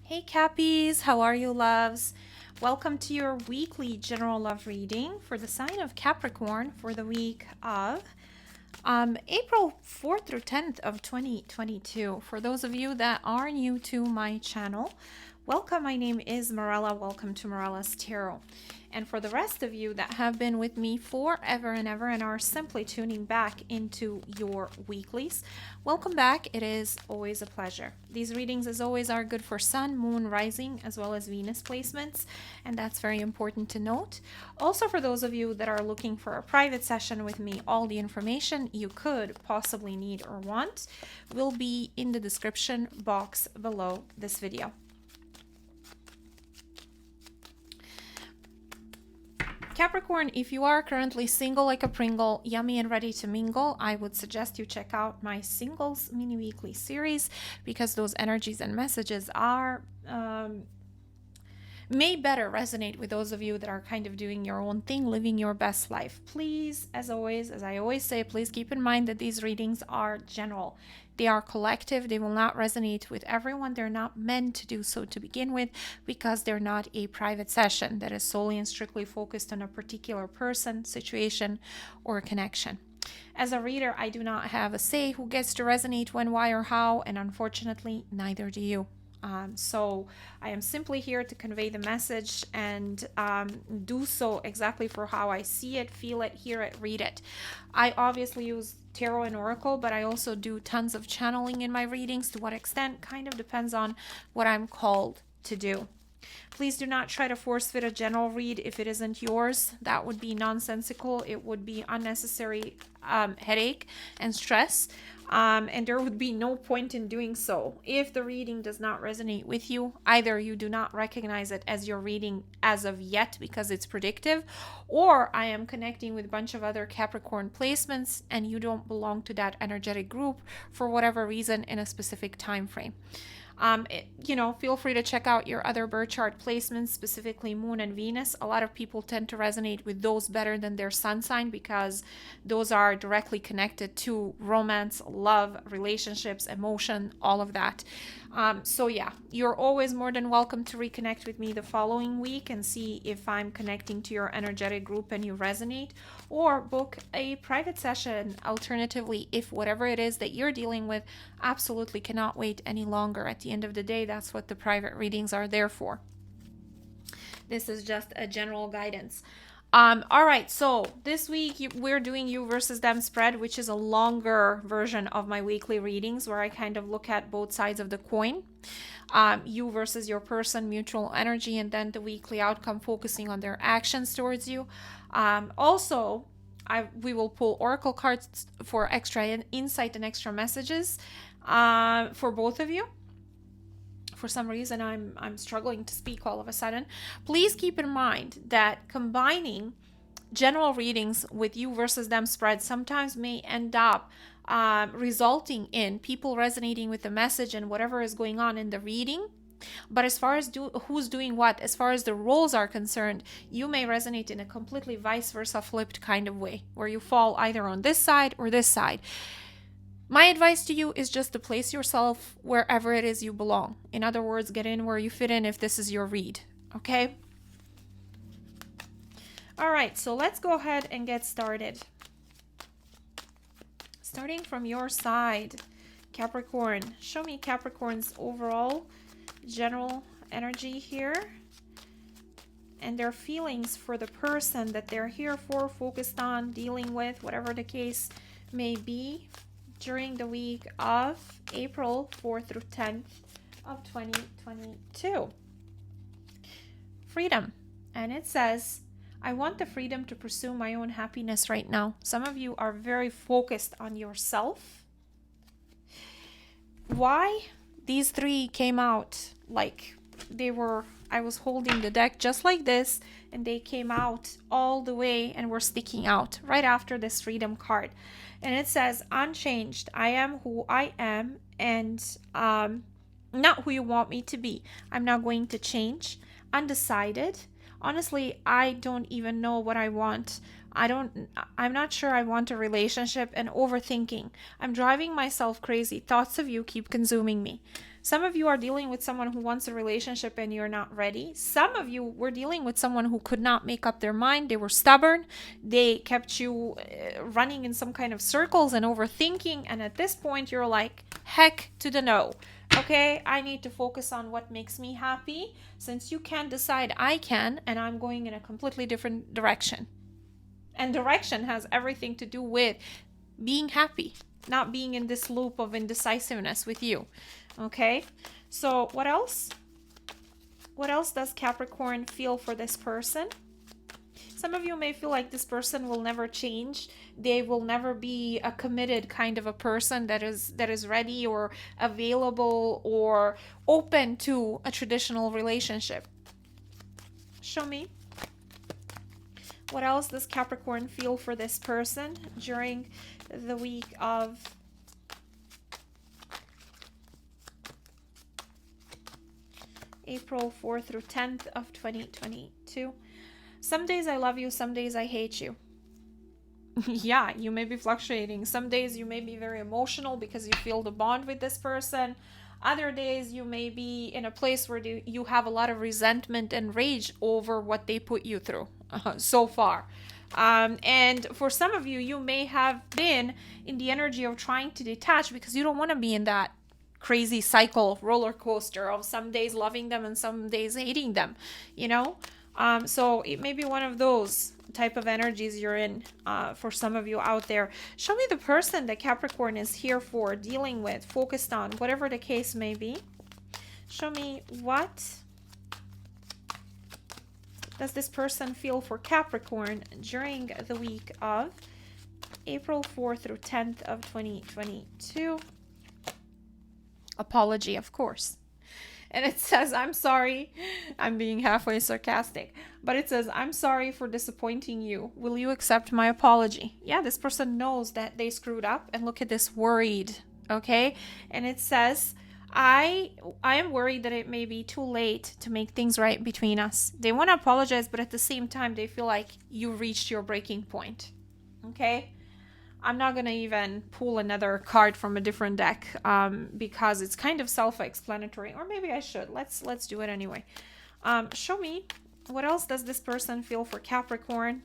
Hey Cappies, how are you loves? Welcome to your weekly general love reading for the sign of Capricorn for the week of April 4th through 10th of 2022. For those of you that are new to my channel, welcome. My name is Mirela. Welcome to MirelasTarot. And for the rest of you that have been with me forever and ever and are simply tuning back into your weeklies, welcome back. It is always a pleasure. These readings, as always, are good for Sun, Moon, Rising, as well as Venus placements, and that's very important to note. Also, for those of you that are looking for a private session with me, all the information you could possibly need or want will be in the description box below this video. Capricorn, if you are currently single like a Pringle, yummy and ready to mingle, I would suggest you check out my singles mini weekly series because those energies and messages are may better resonate with those of you that are kind of doing your own thing, living your best life. Please, as always, as I always say, please keep in mind that these readings are general. They are collective. They will not resonate with everyone. They're not meant to do so to begin with because they're not a private session that is solely and strictly focused on a particular person, situation, or connection. As a reader, I do not have a say who gets to resonate when, why, or how, and unfortunately, neither do you. So I am simply here to convey the message and do so exactly for how I see it, feel it, hear it, read it. I obviously use tarot and oracle, but I also do tons of channeling in my readings. To what extent kind of depends on what I'm called to do. Please do not try to force fit a general read if it isn't yours. That would be nonsensical. It would be unnecessary headache and stress. And there would be no point in doing so. If the reading does not resonate with you, either you do not recognize it as your reading as of yet because it's predictive, or I am connecting with a bunch of other Capricorn placements and you don't belong to that energetic group for whatever reason in a specific time frame. Feel free to check out your other birth chart placements, specifically Moon and Venus. A lot of people tend to resonate with those better than their sun sign because those are directly connected to romance, love, relationships, emotion, all of that. So yeah, you're always more than welcome to reconnect with me the following week and see if I'm connecting to your energetic group and you resonate, or book a private session alternatively if whatever it is that you're dealing with absolutely cannot wait any longer. At the end of the day, that's what the private readings are there for. This is just a general guidance. All right, so this week we're doing you versus them spread, which is a longer version of my weekly readings where I kind of look at both sides of the coin. You versus your person, mutual energy, and then the weekly outcome focusing on their actions towards you. Also, we will pull oracle cards for extra insight and extra messages for both of you. For some reason, I'm struggling to speak all of a sudden. Please keep in mind that combining general readings with you versus them spread sometimes may end up resulting in people resonating with the message and whatever is going on in the reading. But as far as who's doing what, as far as the roles are concerned, you may resonate in a completely vice versa flipped kind of way, where you fall either on this side or this side. My advice to you is just to place yourself wherever it is you belong. In other words, get in where you fit in if this is your read, okay? All right, so let's go ahead and get started. Starting from your side, Capricorn. Show me Capricorn's overall general energy here and their feelings for the person that they're here for, focused on, dealing with, whatever the case may be, during the week of April 4th through 10th of 2022. Freedom. And it says, I want the freedom to pursue my own happiness right now. Some of you are very focused on yourself. Why? These three came out like they were, I was holding the deck just like this, and they came out all the way and were sticking out right after this freedom card. And it says, unchanged, I am who I am and not who you want me to be. I'm not going to change. Undecided. Honestly, I don't even know what I want. I'm not sure I want a relationship, and overthinking. I'm driving myself crazy. Thoughts of you keep consuming me. Some of you are dealing with someone who wants a relationship and you're not ready. Some of you were dealing with someone who could not make up their mind. They were stubborn. They kept you running in some kind of circles and overthinking. And at this point, you're like, heck to the no. Okay, I need to focus on what makes me happy. Since you can't decide, I can, and I'm going in a completely different direction. And direction has everything to do with being happy, not being in this loop of indecisiveness with you. Okay, so what else? What else does Capricorn feel for this person? Some of you may feel like this person will never change. They will never be a committed kind of a person that is ready or available or open to a traditional relationship. Show me. What else does Capricorn feel for this person during the week of April 4th through 10th of 2022? Some days I love you, some days I hate you. Yeah, you may be fluctuating. Some days you may be very emotional because you feel the bond with this person. Other days you may be in a place where you have a lot of resentment and rage over what they put you through so far. And for some of you, you may have been in the energy of trying to detach because you don't want to be in that crazy cycle roller coaster of some days loving them and some days hating them, you know. So it may be one of those type of energies you're in for some of you out there. Show me the person that Capricorn is here for, dealing with, focused on, whatever the case may be. Show me, what does this person feel for Capricorn during the week of April 4th through 10th of 2022? Apology, of course. And it says, I'm sorry. I'm being halfway sarcastic. But it says, I'm sorry for disappointing you. Will you accept my apology? Yeah, this person knows that they screwed up. And look at this, worried. Okay? And it says, I am worried that it may be too late to make things right between us. They want to apologize, but at the same time, they feel like you reached your breaking point. Okay? I'm not going to even pull another card from a different deck because it's kind of self-explanatory. Or maybe I should. Let's do it anyway. Show me, what else does this person feel for Capricorn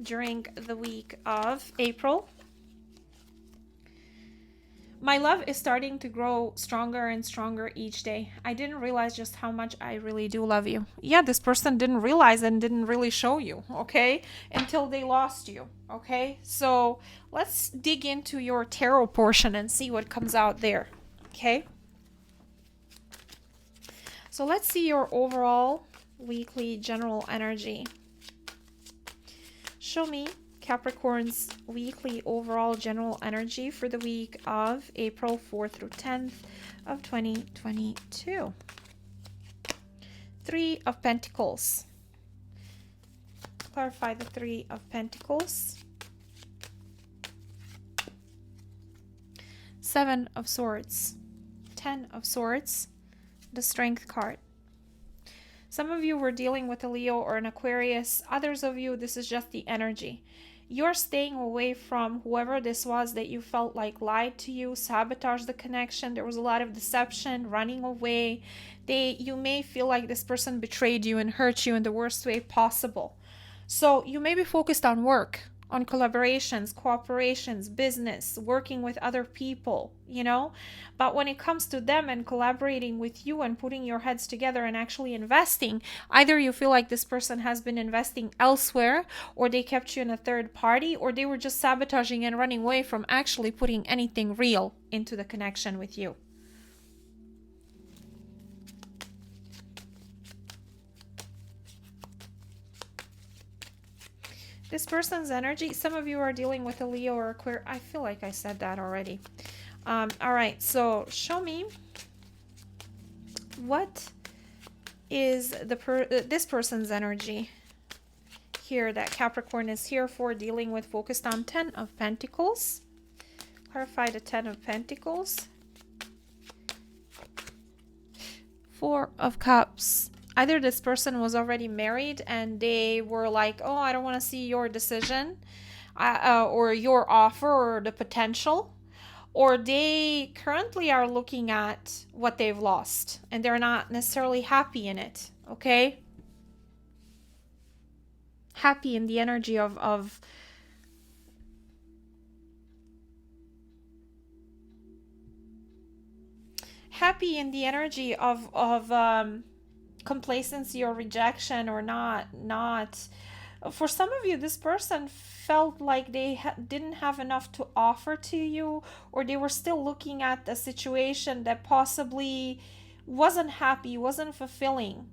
during the week of April? My love is starting to grow stronger and stronger each day. I didn't realize just how much I really do love you. Yeah, this person didn't realize and didn't really show you, okay? Until they lost you, okay? So let's dig into your tarot portion and see what comes out there, okay? So let's see your overall weekly general energy. Show me Capricorn's weekly overall general energy for the week of April 4th through 10th of 2022. 3 of Pentacles. Clarify the 3 of Pentacles. 7 of Swords. 10 of Swords. The Strength card. Some of you were dealing with a Leo or an Aquarius. Others of you, this is just the energy. You're staying away from whoever this was that you felt like lied to you, sabotaged the connection. There was a lot of deception, running away. You may feel like this person betrayed you and hurt you in the worst way possible. So you may be focused on work, on collaborations, cooperations, business, working with other people, you know. But when it comes to them and collaborating with you and putting your heads together and actually investing, either you feel like this person has been investing elsewhere, or they kept you in a third party, or they were just sabotaging and running away from actually putting anything real into the connection with you. This person's energy, some of you are dealing with a Leo or Aquarius. I feel like I said that already. All right, so show me, what is this person's energy here that Capricorn is here for, dealing with, focused on. 10 of Pentacles. Clarify the 10 of Pentacles. 4 of Cups. Either this person was already married and they were like, oh, I don't want to see your decision or your offer or the potential. or they currently are looking at what they've lost and they're not necessarily happy in it, okay? Happy in the energy of happy in the energy of complacency or rejection, or not. For some of you, this person felt like they didn't have enough to offer to you, or they were still looking at a situation that possibly wasn't happy, wasn't fulfilling.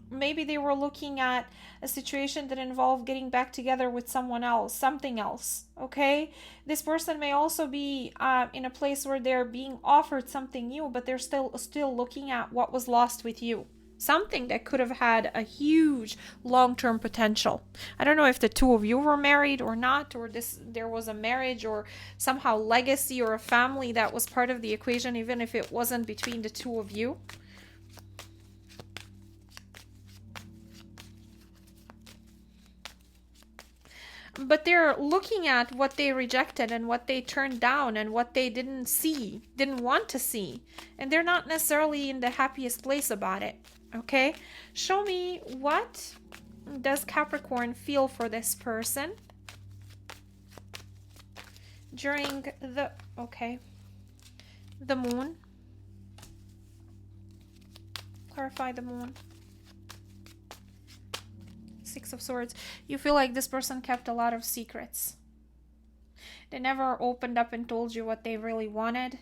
Maybe they were looking at a situation that involved getting back together with someone else, something else, okay? This person may also be in a place where they're being offered something new, but they're still looking at what was lost with you. Something that could have had a huge long-term potential. I don't know if the two of you were married or not, or there was a marriage or somehow legacy or a family that was part of the equation, even if it wasn't between the two of you. But they're looking at what they rejected and what they turned down and what they didn't want to see. And they're not necessarily in the happiest place about it. Okay? Show me, what does Capricorn feel for this person during the moon. Clarify the moon. Six of Swords. You feel like this person kept a lot of secrets. They never opened up and told you what they really wanted.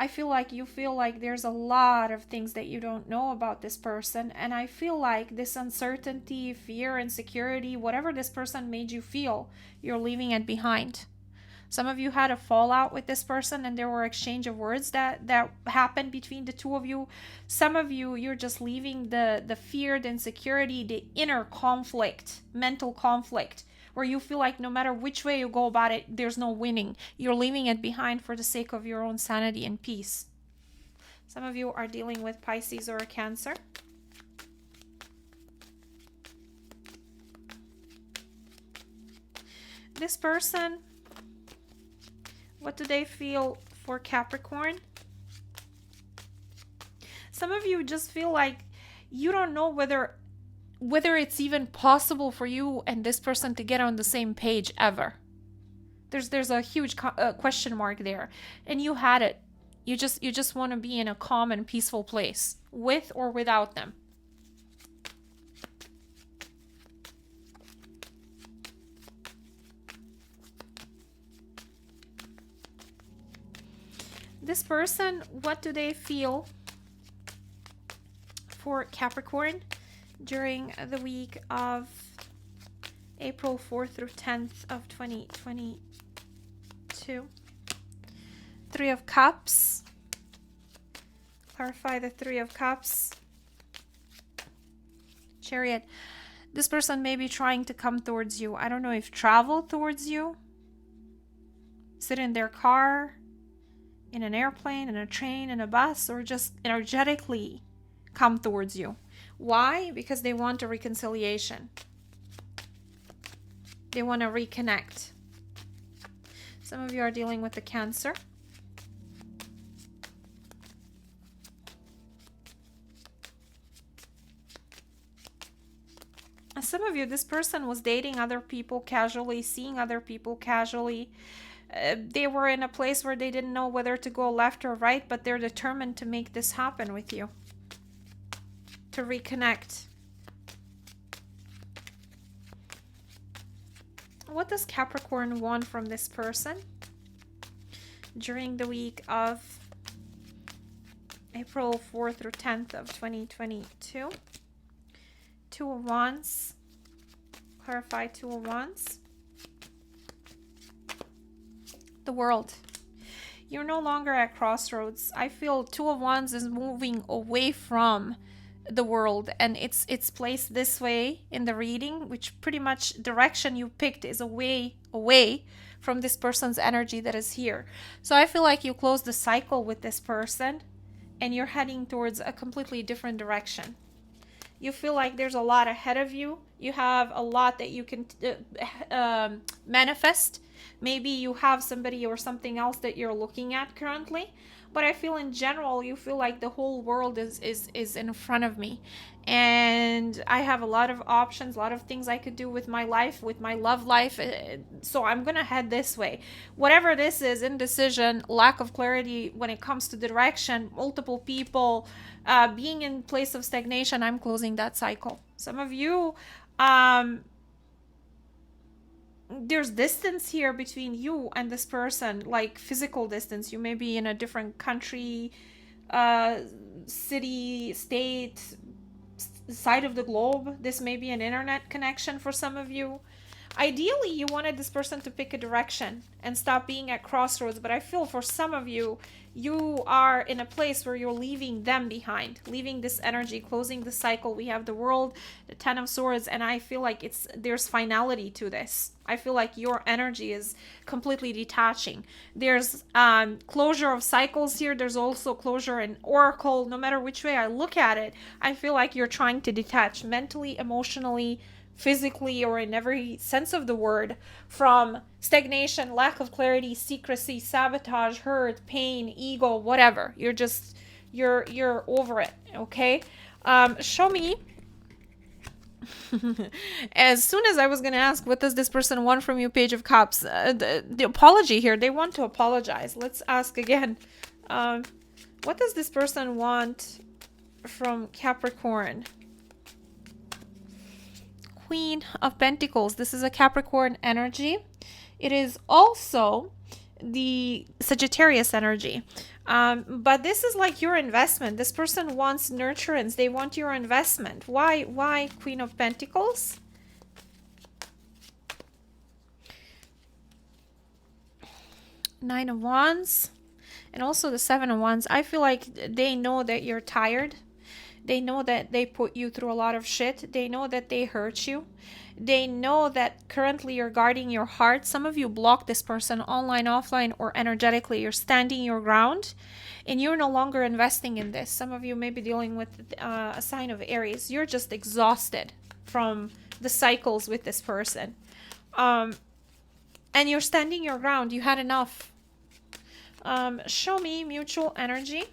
I feel like you feel like there's a lot of things that you don't know about this person. And I feel like this uncertainty, fear, insecurity, whatever this person made you feel, you're leaving it behind. Some of you had a fallout with this person and there were exchange of words that happened between the two of you. Some of you, you're just leaving the fear, the insecurity, the inner conflict, mental conflict, where you feel like no matter which way you go about it, there's no winning. You're leaving it behind for the sake of your own sanity and peace. Some of you are dealing with Pisces or a Cancer. This person, what do they feel for Capricorn? Some of you just feel like you don't know whether it's even possible for you and this person to get on the same page ever. There's a huge question mark there. And you had it. You just want to be in a calm and peaceful place, with or without them. This person, what do they feel for Capricorn during the week of April 4th through 10th of 2022? Three of Cups. Clarify the Three of Cups. Chariot. This person may be trying to come towards you. I don't know if travel towards you, sit in their car, in an airplane, in a train, in a bus, or just energetically come towards you. Why? Because they want a reconciliation. They want to reconnect. Some of you are dealing with the Cancer. Some of you, this person was dating other people casually, seeing other people casually. They were in a place where they didn't know whether to go left or right, but they're determined to make this happen with you, to reconnect. What does Capricorn want from this person during the week of April 4th through 10th of 2022? Two of Wands. Clarify Two of Wands. The World. You're no longer at crossroads. I feel Two of Wands is moving away from the world, and it's placed this way in the reading, which pretty much direction you picked is away from this person's energy that is here. So I feel like you close the cycle with this person and you're heading towards a completely different direction. You feel like there's a lot ahead of you. You have a lot that you can manifest Maybe you have somebody or something else that you're looking at currently, but I feel in general you feel like the whole world is in front of me, and I have a lot of options, a lot of things I could do with my life, with my love life. So I'm gonna head this way. Whatever this is, indecision, lack of clarity when it comes to direction, multiple people, being in place of stagnation, I'm closing that cycle. Some of you, there's distance here between you and this person, like physical distance. You may be in a different country, city, state, side of the globe. This may be an internet connection for some of you. Ideally, you wanted this person to pick a direction and stop being at crossroads, but I feel for some of you, you are in a place where you're leaving them behind, leaving this energy, closing the cycle. We have the World, the Ten of Swords, and I feel like there's finality to this. I feel like your energy is completely detaching. There's closure of cycles here. There's also closure in Oracle. No matter which way I look at it, I feel like you're trying to detach mentally, emotionally, physically, or in every sense of the word, from stagnation, lack of clarity, secrecy, sabotage, hurt, pain, ego, whatever. You're over it. Okay. Show me. As soon as I was going to ask, what does this person want from you, Page of Cups? The apology here. They want to apologize. Let's ask again. What does this person want from Capricorn? Queen of Pentacles. This is a Capricorn energy. It is also the Sagittarius energy. But this is like your investment. This person wants nurturance. They want your investment. Why Queen of Pentacles? Nine of Wands. And also the Seven of Wands. I feel like they know that you're tired. They know that they put you through a lot of shit. They know that they hurt you. They know that currently you're guarding your heart. Some of you block this person online, offline, or energetically. You're standing your ground and you're no longer investing in this. Some of you may be dealing with a sign of Aries. You're just exhausted from the cycles with this person. And you're standing your ground. You had enough. Show me mutual energy.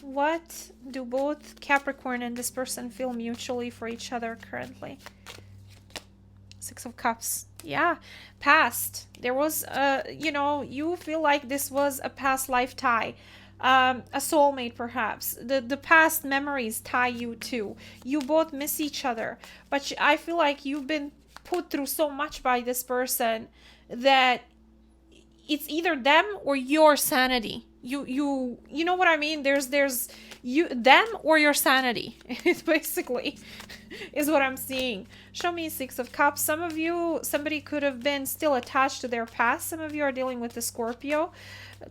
What do both Capricorn and this person feel mutually for each other currently? Six of Cups. Yeah, past. There was, you feel like this was a past life tie. A soulmate perhaps. The past memories tie you too. You both miss each other. But I feel like you've been put through so much by this person that it's either them or your sanity. You know what I mean? There's you, them, or your sanity. It's basically is what I'm seeing. Show me Six of Cups. Some of you, somebody could have been still attached to their past. Some of you are dealing with the Scorpio.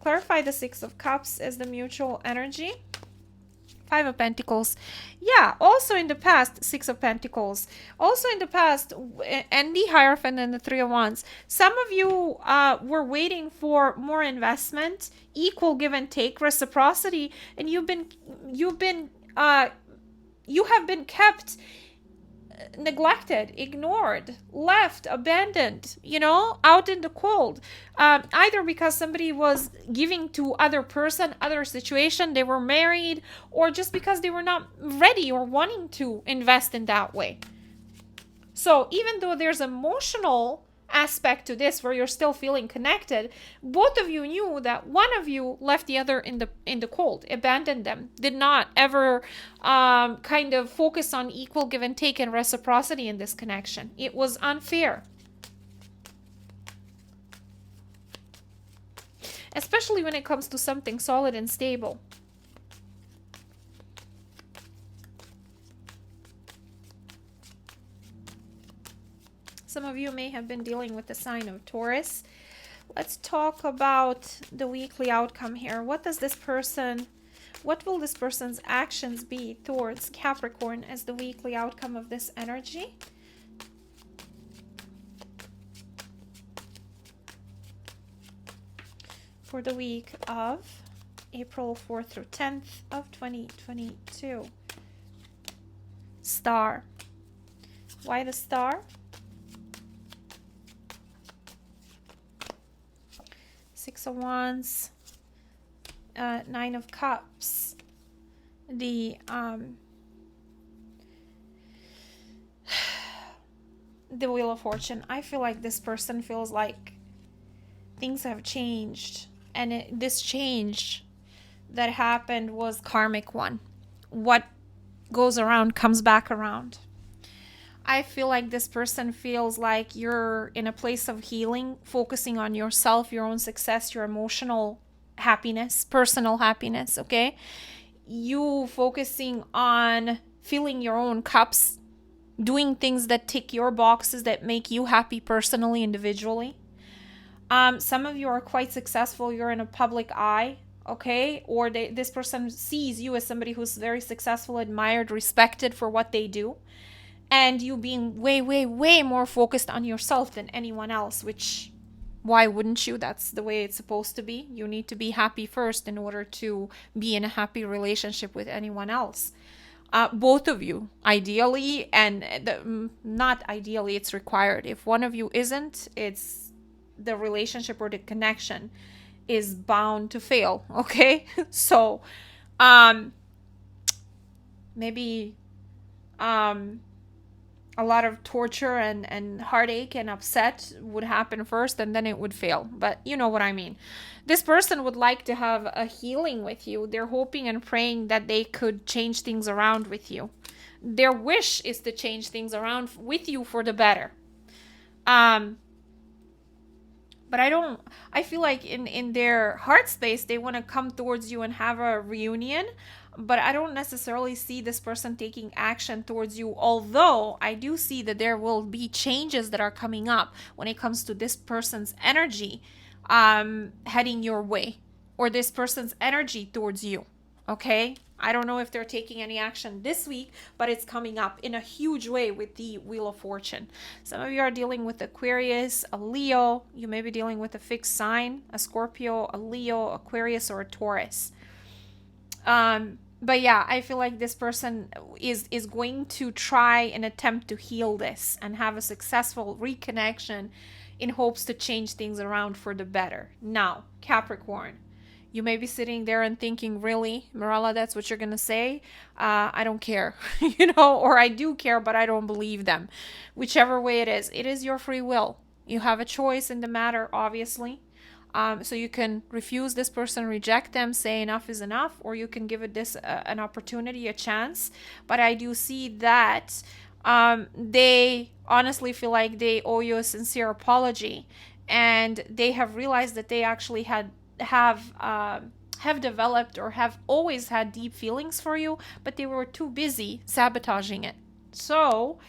Clarify the Six of Cups as the mutual energy. Five of Pentacles. Yeah, also in the past, Six of Pentacles. Also in the past, and the Hierophant and the Three of Wands. Some of you were waiting for more investment, equal give and take, reciprocity, and you have been kept neglected, ignored, left, abandoned, out in the cold, either because somebody was giving to other person, other situation, they were married, or just because they were not ready or wanting to invest in that way. So even though there's emotional aspect to this where you're still feeling connected, both of you knew that one of you left the other in the cold, abandoned them, did not ever kind of focus on equal give and take and reciprocity in this connection. It was unfair, especially when it comes to something solid and stable. Some of you may have been dealing with the sign of Taurus. Let's talk about the weekly outcome here. What will this person's actions be towards Capricorn as the weekly outcome of this energy? For the week of April 4th through 10th of 2022. Star. Why the Star? Six of Wands. Nine of Cups. The Wheel of Fortune. I feel like this person feels like things have changed, and this change that happened was karmic one. What goes around comes back around. I feel like this person feels like you're in a place of healing, focusing on yourself, your own success, your emotional happiness, personal happiness, okay? You focusing on filling your own cups, doing things that tick your boxes, that make you happy personally, individually. Some of you are quite successful. You're in a public eye, okay? Or this person sees you as somebody who's very successful, admired, respected for what they do. And you being way, way, way more focused on yourself than anyone else, which, why wouldn't you? That's the way it's supposed to be. You need to be happy first in order to be in a happy relationship with anyone else. Both of you, ideally, and not ideally, it's required. If one of you isn't, it's the relationship or the connection is bound to fail, okay? So, maybe a lot of torture and heartache and upset would happen first, and then it would fail. But you know what I mean. This person would like to have a healing with you. They're hoping and praying that they could change things around with you. Their wish is to change things around with you for the better. But I feel like in their heart space, they want to come towards you and have a reunion. But I don't necessarily see this person taking action towards you. Although I do see that there will be changes that are coming up when it comes to this person's energy heading your way. Or this person's energy towards you. Okay? I don't know if they're taking any action this week, but it's coming up in a huge way with the Wheel of Fortune. Some of you are dealing with Aquarius, a Leo. You may be dealing with a fixed sign, a Scorpio, a Leo, Aquarius, or a Taurus. But yeah, I feel like this person is going to try and attempt to heal this and have a successful reconnection in hopes to change things around for the better. Now, Capricorn. You may be sitting there and thinking, really, Mirela, that's what you're going to say? I don't care, or I do care, but I don't believe them. Whichever way it is your free will. You have a choice in the matter, obviously. So you can refuse this person, reject them, say enough is enough, or you can give it an opportunity, a chance. But I do see that they honestly feel like they owe you a sincere apology, and they have realized that they actually have developed or have always had deep feelings for you, but they were too busy sabotaging it. So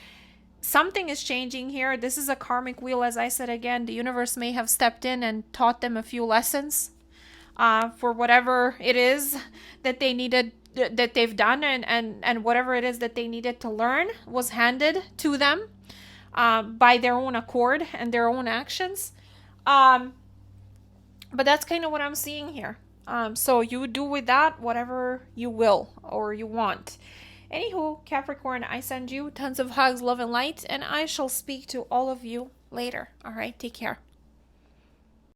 something is changing here. This is a karmic wheel, as I said again. The universe may have stepped in and taught them a few lessons for whatever it is that they needed, that they've done, and whatever it is that they needed to learn was handed to them by their own accord and their own actions. But that's kind of what I'm seeing here. So you do with that whatever you will or you want. Anywho, Capricorn, I send you tons of hugs, love, and light, and I shall speak to all of you later. All right, take care.